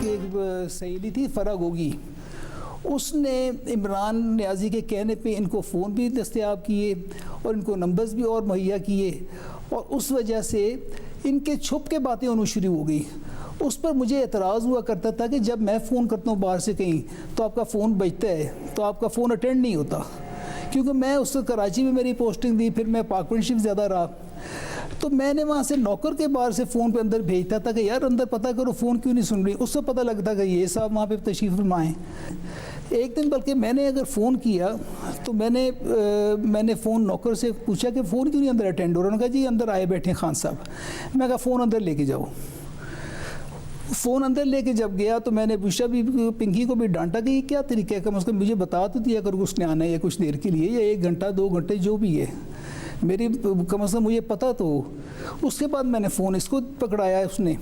उसकी एक सहेली थी फरा गोगी, उसने इमरान न्याजी के कहने पे इनको फ़ोन भी दस्तयाब किए और इनको नंबर्स भी और मुहैया किए, और उस वजह से इनके छुप के बातें होनी शुरू हो गई। उस पर मुझे एतराज़ हुआ करता था कि जब मैं फ़ोन करता हूँ बाहर से कहीं तो आपका फ़ोन बजता है तो आपका फ़ोन अटेंड नहीं होता, क्योंकि मैं उस कराची में मेरी पोस्टिंग दी, फिर मैं पाकपनशिप ज़्यादा रहा, तो मैंने वहाँ से नौकर के बाहर से फ़ोन पे अंदर भेजता था कि यार अंदर पता करो फ़ोन क्यों नहीं सुन रही। उससे पता लगता कि ये साहब वहाँ पे तशरीफ़ फरमाएँ। एक दिन बल्कि मैंने अगर फ़ोन किया तो मैंने फ़ोन नौकर से पूछा कि फ़ोन क्यों नहीं अंदर अटेंड हो रहा। उन्होंने कहा जी अंदर आए बैठे खान साहब। मैं कहा फ़ोन अंदर लेके जाओ। फ़ोन अंदर लेके जब गया तो मैंने बुशा भी पिंकी को भी डांटा कि ये क्या तरीका है, कम अज़ कम मुझे बता तो दिया करो उसने आना है या कुछ देर के लिए या 1 घंटा 2 घंटे जो भी है, मेरी कम अज़ कम मुझे पता तो। उसके बाद मैंने फ़ोन इसको पकड़ाया उसने,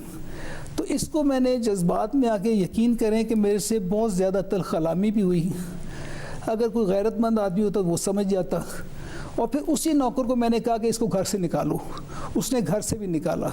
तो इसको मैंने जज्बात में आके यकीन करें कि मेरे से बहुत ज़्यादा तलखलामी भी हुई। अगर कोई गैरतमंद आदमी होता तो वो समझ जाता। और फिर उसी नौकर को मैंने कहा कि इसको घर से निकालो, उसने घर से भी निकाला।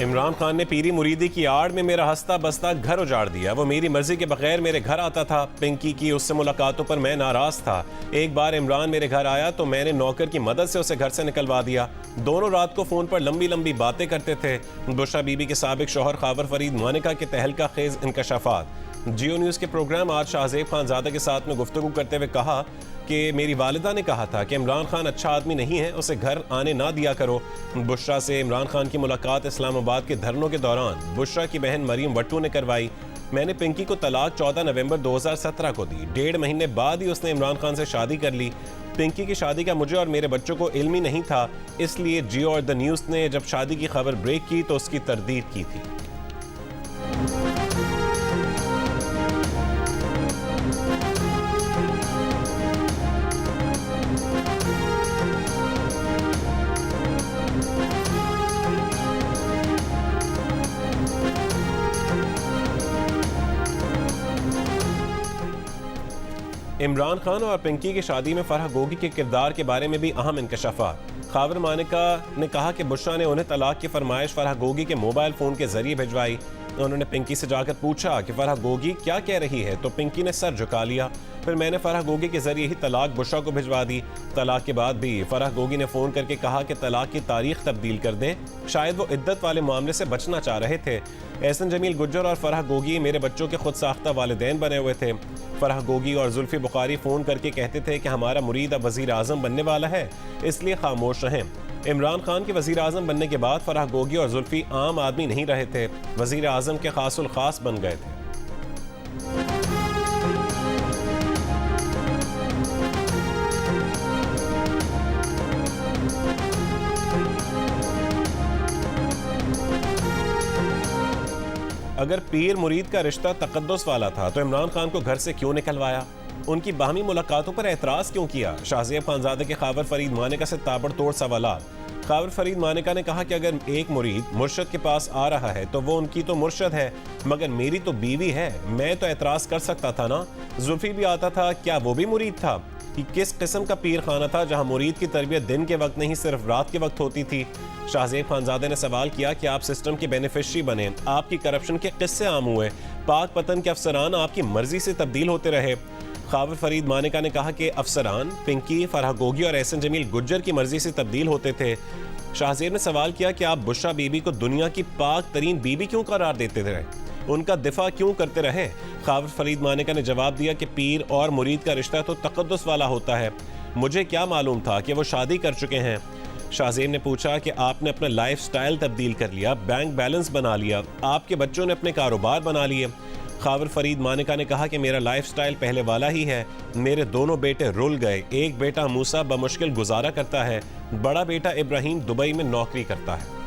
इमरान खान ने पीरी मुरीदी की आड़ में मेरा हंसता बसता घर उजाड़ दिया। वो मेरी मर्जी के बगैर मेरे घर आता था। पिंकी की उससे मुलाकातों पर मैं नाराज था। एक बार इमरान मेरे घर आया तो मैंने नौकर की मदद से उसे घर से निकलवा दिया। दोनों रात को फोन पर लंबी लंबी बातें करते थे। बुशरा बीबी के साबिक शौहर खावर फरीद मानिका के तहलका खेज इंकशाफात। जियो न्यूज़ के प्रोग्राम आज शाहजेब खानजादा के साथ में गुफ्तगू करते हुए कहा कि मेरी वालिदा ने कहा था कि इमरान खान अच्छा आदमी नहीं है, उसे घर आने ना दिया करो। बुशरा से इमरान खान की मुलाकात इस्लामाबाद के धरनों के दौरान बुशरा की बहन मरीम वट्टू ने करवाई। मैंने पिंकी को तलाक 14 नवंबर 2017 को दी। 1.5 महीने बाद ही उसने इमरान खान से शादी कर ली। पिंकी की शादी का मुझे और मेरे बच्चों को इल्म ही नहीं था, इसलिए जियो और द न्यूज़ ने जब शादी की खबर ब्रेक की तो उसकी तरदीद की थी। इमरान खान और पिंकी की शादी में फरह गोगी के किरदार के बारे में भी अहम इंकशाफात। खावर मानिका ने कहा कि बुशरा ने उन्हें तलाक की फरमाइश फरह गोगी के मोबाइल फ़ोन के जरिए भिजवाई। उन्होंने पिंकी से जाकर पूछा कि फरह गोगी क्या कह रही है, तो पिंकी ने सर झुका लिया। फिर मैंने फरह गोगी के जरिए ही तलाक बुशरा को भिजवा दी। तलाक के बाद भी फरह गोगी ने फ़ोन करके कहा कि तलाक की तारीख तब्दील कर दें, शायद वो इद्दत वाले मामले से बचना चाह रहे थे। एहसन जमील गुज्जर और फरह गोगी मेरे बच्चों के खुद साख्ता वालिदैन बने हुए थे। फरह गोगी और जुल्फी बुखारी फ़ोन करके कहते थे कि हमारा मुरीद अब वज़ीर आज़म बनने वाला है, इसलिए खामोश रहें। इमरान खान के वज़ीर आज़म बनने के बाद फरह गोगी और जुल्फी आम आदमी नहीं रहे थे, वज़ीर आज़म के खासुल खास बन गए थे। अगर पीर मुरीद का रिश्ता तकद्दुस वाला था तो इमरान खान को घर से क्यों निकलवाया? उनकी बाहमी मुलाकातों पर एतराज़ क्यों किया? शाहजेब खानजादे के खावर फरीद मानिका से ताबड़तोड़ सवालात। खावर फरीद मानिका ने कहा कि अगर एक मुरीद मुर्शद के पास आ रहा है तो वो उनकी तो मुर्शद है, मगर मेरी तो बीवी है, मैं तो एतराज़ कर सकता था ना। जुल्फी भी आता था, क्या वो भी मुरीद था? कि किस किस्म का पीर खाना था जहाँ मुरीद की तरबियत दिन के वक्त नहीं सिर्फ रात के वक्त होती थी? शाहजेब खानजादे ने सवाल किया कि आप सिस्टम के बेनिफिशरी बने, आपकी करप्शन के किस्से आम हुए, पाक पतन के अफसरान आपकी मर्जी से तब्दील होते रहे। खावर फरीद मानिका ने कहा कि अफसरान पिंकी, फरह गोगी और एहसन जमील गुज्जर की मर्जी से तब्दील होते थे। शाहजेब ने सवाल किया कि आप बुशरा बीबी को दुनिया की पाक तरीन बीबी क्यों करार देते रहे, उनका दिफा क्यों करते रहे? खावर फरीद मानिका ने जवाब दिया कि पीर और मुरीद का रिश्ता तो तकद्दुस वाला होता है, मुझे क्या मालूम था कि वो शादी कर चुके हैं। शाहजेब ने पूछा कि आपने अपना लाइफ स्टाइल तब्दील कर लिया, बैंक बैलेंस बना लिया, आपके बच्चों ने अपने कारोबार बना लिए। खावर फरीद मानिका ने कहा कि मेरा लाइफ स्टाइल पहले वाला ही है, मेरे दोनों बेटे रुल गए, एक बेटा मूसा बमुश्किल गुजारा करता है, बड़ा बेटा इब्राहिम दुबई में नौकरी करता है।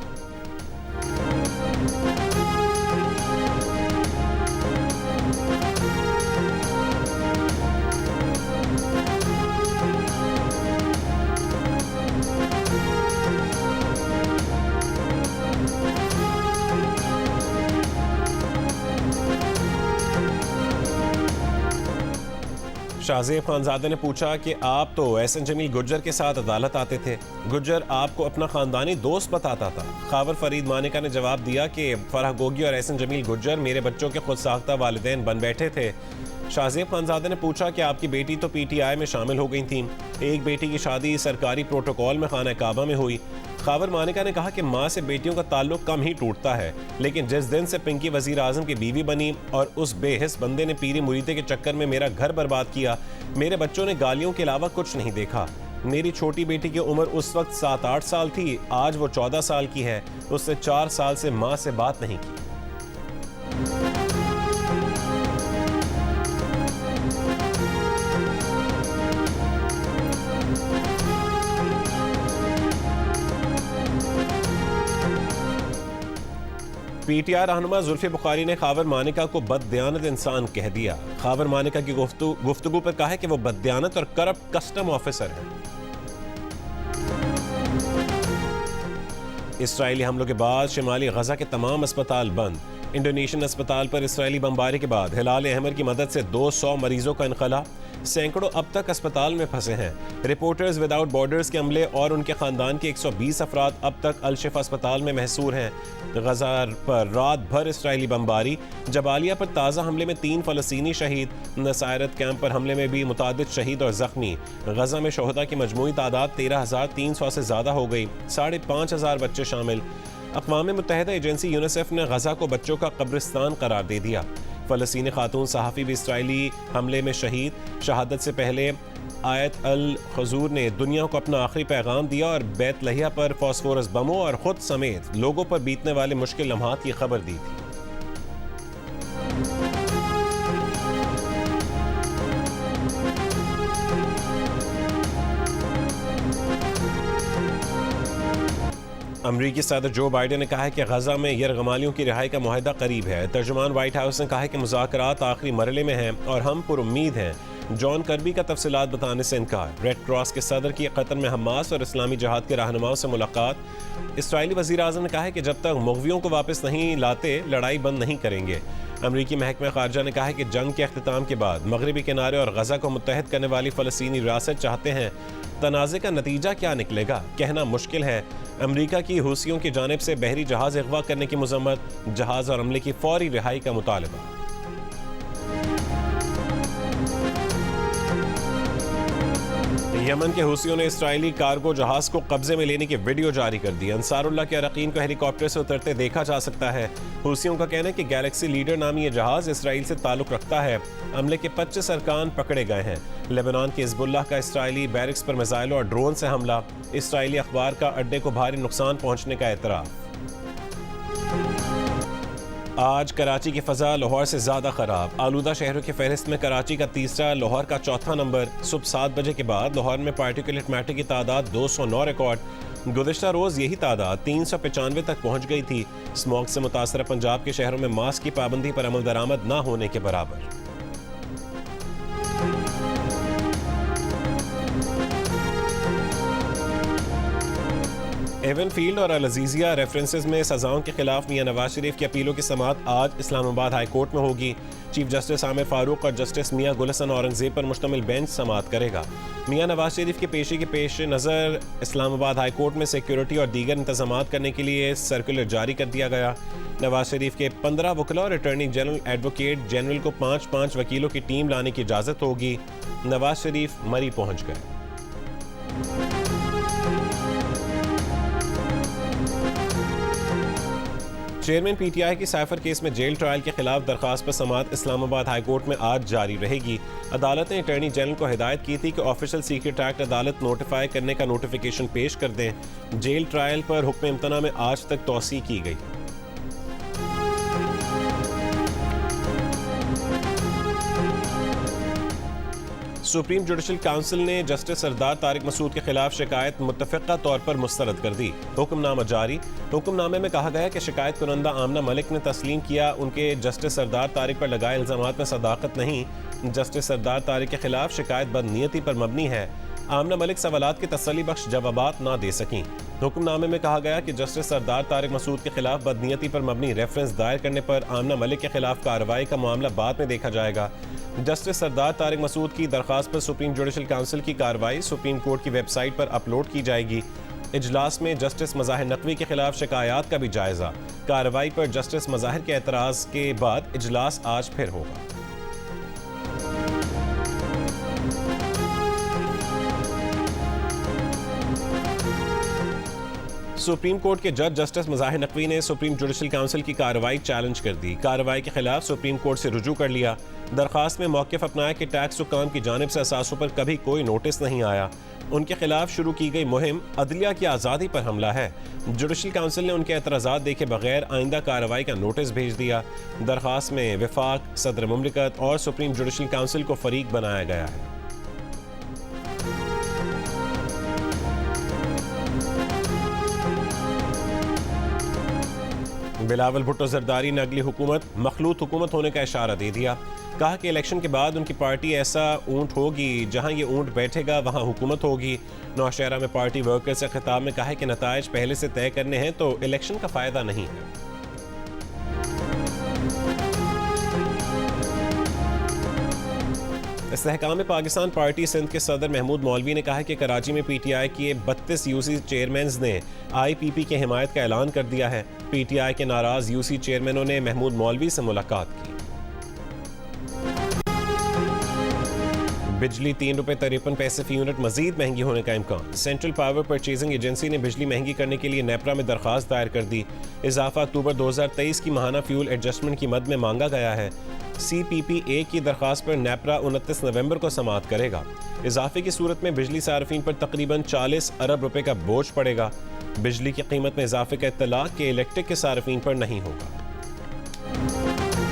शाहजेब खानजादे ने पूछा कि आप तो एहसन जमील गुज्जर के साथ अदालत आते थे, गुज्जर आपको अपना खानदानी दोस्त बताता था। खावर फरीद मानिका ने जवाब दिया कि फराह गोगी और एहसन जमील गुज्जर मेरे बच्चों के खुद साख्ता वालिदैन बन बैठे थे। शाहजेब खानजादे ने पूछा कि आपकी बेटी तो PTI में शामिल हो गई थी, एक बेटी की शादी सरकारी प्रोटोकॉल में खाना काबा में हुई। खावर मानिका ने कहा कि माँ से बेटियों का ताल्लुक कम ही टूटता है, लेकिन जिस दिन से पिंकी वजीर आजम की बीवी बनी और उस बेहिस बंदे ने पीरी मुरीदे के चक्कर में मेरा घर बर्बाद किया, मेरे बच्चों ने गालियों के अलावा कुछ नहीं देखा। मेरी छोटी बेटी की उम्र उस वक्त 7-8 साल थी, आज वो 14 साल की है। उससे 4 साल से माँ से बात नहीं की। PTI रहनुमा जुल्फी बुखारी ने खावर मानिका को बददियानत इंसान कह दिया। खावर मानिका की गुफ्तगू पर कहा है कि वो बददियानत और करप्ट कस्टम ऑफिसर हैं। इसराइली हमलों के बाद शिमाली गजा के तमाम अस्पताल बंद। इंडोनेशियन अस्पताल पर इसराइली बमबारी के बाद हिलाल अहमर की मदद से 200 मरीजों का इनखला, सैकड़ों अब तक अस्पताल में फंसे हैं। रिपोर्टर्स विदाउट बॉर्डर्स के अमले और उनके खानदान के 120 अफराद अब तक अल-शिफा अस्पताल में महसूर हैं। गजा पर रात भर इसराइली बमबारी, जबालिया पर ताज़ा हमले में 3 फ़लस्तीनी शहीद, नसायरत कैंप पर हमले में भी मुतादिद शहीद और ज़ख्मी। गजा में शोहदा की मजमूई तादाद 13,300 से ज़्यादा हो गई, 5,500 बच्चे शामिल। अक़वाम मुत्तहिदा एजेंसी यूनिसेफ ने गजा को बच्चों का कब्रिस्तान करार दे दिया। फ़लस्तीनी खातून सहाफ़ी भी इसराइली हमले में शहीद। शहादत से पहले आयत अल खजूर ने दुनिया को अपना आखिरी पैगाम दिया और बैत लहिया पर फॉस्फोरस बमों और ख़ुद समेत लोगों पर बीतने वाले मुश्किल लम्हात की खबर दी थी। अमरीकी सदर जो बाइडेन ने कहा है कि गजा में यरगमालियों की रिहाई का मुआहदा करीब है। तर्जुमान व्हाइट हाउस ने कहा है कि मुज़ाकरात आखिरी मरहले में हैं और हम पुरुम्मीद हैं। जॉन कर्बी का तफसीलात बताने से इनकार। रेड क्रॉस के सदर की कतर में हमास और इस्लामी जहाद के रहनुमाओं से मुलाकात। इसराइली वज़ीर आज़म ने कहा है कि जब तक मुग़वियों को वापस नहीं लाते लड़ाई बंद नहीं करेंगे। अमरीकी महकमा ख़ारजा ने कहा है कि जंग के अख्तिताम के बाद मगरबी किनारे और गजा को मुत्तहद करने वाली फ़लस्तीनी रियासत चाहते हैं। तनाज़े का नतीजा क्या निकलेगा कहना मुश्किल है। अमरीका की हूसियों की जानिब से बहरी जहाज़ अगवा करने की मज़म्मत, जहाज़ और अमले की फौरी रिहाई का मुतालबा। यमन के हूसियों ने इसराइली कार्गो जहाज को कब्जे में लेने की वीडियो जारी कर दी। अंसारुल्लाह के अरकान को हेलीकॉप्टर से उतरते देखा जा सकता है। हूसियों का कहना है कि गैलेक्सी लीडर नामी यह जहाज इसराइल से ताल्लुक रखता है। अमले के 25 अरकान पकड़े गए हैं। लेबनान के हिज़्बुल्लाह का इसराइली बैरिक्स पर मिसाइलों और ड्रोन से हमला। इसराइली अखबार का अड्डे को भारी नुकसान पहुंचने का एतराफ़। आज कराची की फ़ज़ा लाहौर से ज़्यादा ख़राब। आलूदा शहरों की फहरिस्त में कराची का तीसरा, लाहौर का चौथा नंबर। सुबह 7 बजे के बाद लाहौर में पार्टिकुलेट मैटर की तादाद 209 रिकॉर्ड। गुज़िश्ता रोज़ यही तादाद 395 तक पहुँच गई थी। स्मॉग से मुतासर पंजाब के शहरों में मास्क की पाबंदी पर अमल दरामद न होने के बराबर। एवन फील्ड और अल अज़ीज़िया रेफरेंसेस में सज़ाओं के खिलाफ मियां नवाज शरीफ की अपीलों की समाअत आज इस्लामाबाद हाई कोर्ट में होगी। चीफ जस्टिस आमिर फारूक और जस्टिस मियां गुलहसन औरंगज़ेब पर मुश्तमिल बेंच समाअत करेगा। मियां नवाज शरीफ की पेशी के पेश नज़र इस्लामाबाद हाई कोर्ट में सिक्योरिटी और दीगर इंतजामात करने के लिए सर्कुलर जारी कर दिया गया। नवाज शरीफ के 15 वकला और अटॉर्नी जनरल एडवोकेट जनरल को 5-5 वकीलों की टीम लाने की इजाज़त होगी। नवाज शरीफ मरी पहुँच गए। चेयरमैन PTI की साइफर केस में जेल ट्रायल के खिलाफ दरखास्त पर समाअत इस्लामाबाद हाई कोर्ट में आज जारी रहेगी। अदालत ने अटॉर्नी जनरल को हिदायत की थी कि ऑफिशियल सीक्रेट एक्ट अदालत नोटिफाई करने का नोटिफिकेशन पेश कर दें। जेल ट्रायल पर हुक्म इम्तना में आज तक तौसी की गई। सुप्रीम जुडिशल काउंसिल ने जस्टिस सरदार तारिक मसूद के खिलाफ शिकायत मुत्तफ़िक़ा तौर पर मुस्तरद कर दी। हुक्मनामा जारी। हुक्मनामे में कहा गया कि शिकायत कुनंदा आमना मलिक ने तस्लीम किया उनके जस्टिस सरदार तारिक पर लगाए इल्ज़ामात में सदाकत नहीं। जस्टिस सरदार तारिक के खिलाफ शिकायत बदनीयती पर मबनी है। आमना मलिक सवालात के तसल्ली बख्श जवाबात ना दे सकीं। हुक्मनामे में कहा गया कि जस्टिस सरदार तारिक मसूद के खिलाफ बदनीयती पर मबनी रेफरेंस दायर करने पर आमना मलिक के खिलाफ कार्रवाई का मामला बाद में देखा जाएगा। जस्टिस सरदार तारिक मसूद की दरख्वास्त पर सुप्रीम जुडिशल काउंसिल की कार्रवाई सुप्रीम कोर्ट की वेबसाइट पर अपलोड की जाएगी। इजलास में जस्टिस मज़ाहिर नकवी के खिलाफ शिकायत का भी जायजा। कार्रवाई पर जस्टिस मज़ाहिर के एतराज़ के बाद इजलास आज फिर होगा। सुप्रीम कोर्ट के जज जस्टिस मज़ाहिर नकवी ने सुप्रीम जुडिशल काउंसिल की कार्रवाई चैलेंज कर दी। कार्रवाई के खिलाफ सुप्रीम कोर्ट से रुजू कर लिया। दरखास्त में मौक़िफ़ अपनाया कि टैक्स हुक्काम की जानिब से असासों पर कभी कोई नोटिस नहीं आया। उनके खिलाफ शुरू की गई मुहिम अदलिया की आज़ादी पर हमला है। जुडिशल काउंसिल ने उनके एतराज़ात देखे बगैर आइंदा कार्रवाई का नोटिस भेज दिया। दरखास्त में विफाक, सदर मुमलिकत और सुप्रीम जुडिशल काउंसिल को फरीक बनाया गया है। बिलावल भुट्टो जरदारी ने अगली हुकूमत मखलूत हुकूमत होने का इशारा दे दिया। कहा कि इलेक्शन के बाद उनकी पार्टी ऐसा ऊंट होगी, जहां ये ऊंट बैठेगा वहां हुकूमत होगी। नौशहरा में पार्टी वर्कर से खिताब में कहा है कि नताइज पहले से तय करने हैं तो इलेक्शन का फायदा नहीं है। इस्तेहकाम पाकिस्तान पार्टी सिंध के सदर महमूद मौलवी ने कहा है कि कराची में पीटीआई के 32 यूसी चेयरमैन ने आईपीपी की हिमायत का ऐलान कर दिया है। पीटीआई के नाराज यूसी चेयरमैनों ने महमूद मौलवी से मुलाकात की। बिजली 3 रुपये 53 पैसे फी यूनिट मजीद महंगी होने का इम्कान। सेंट्रल पावर परचेजिंग एजेंसी ने बिजली महंगी करने के लिए नेपरा में दरखास्त दायर कर दी। इजाफा अक्टूबर 2023 की माहाना फ्यूल एडजस्टमेंट की मद में मांगा गया है। CPPA की दरखास्त पर नेपरा 29 नवंबर को समाअत करेगा। इजाफे की सूरत में बिजली सार्फिन पर तकरीबन 40 अरब रुपए का बोझ पड़ेगा। बिजली की कीमत में इजाफे का इत्तला के इलेक्ट्रिक के सार्फिन पर नहीं होगा।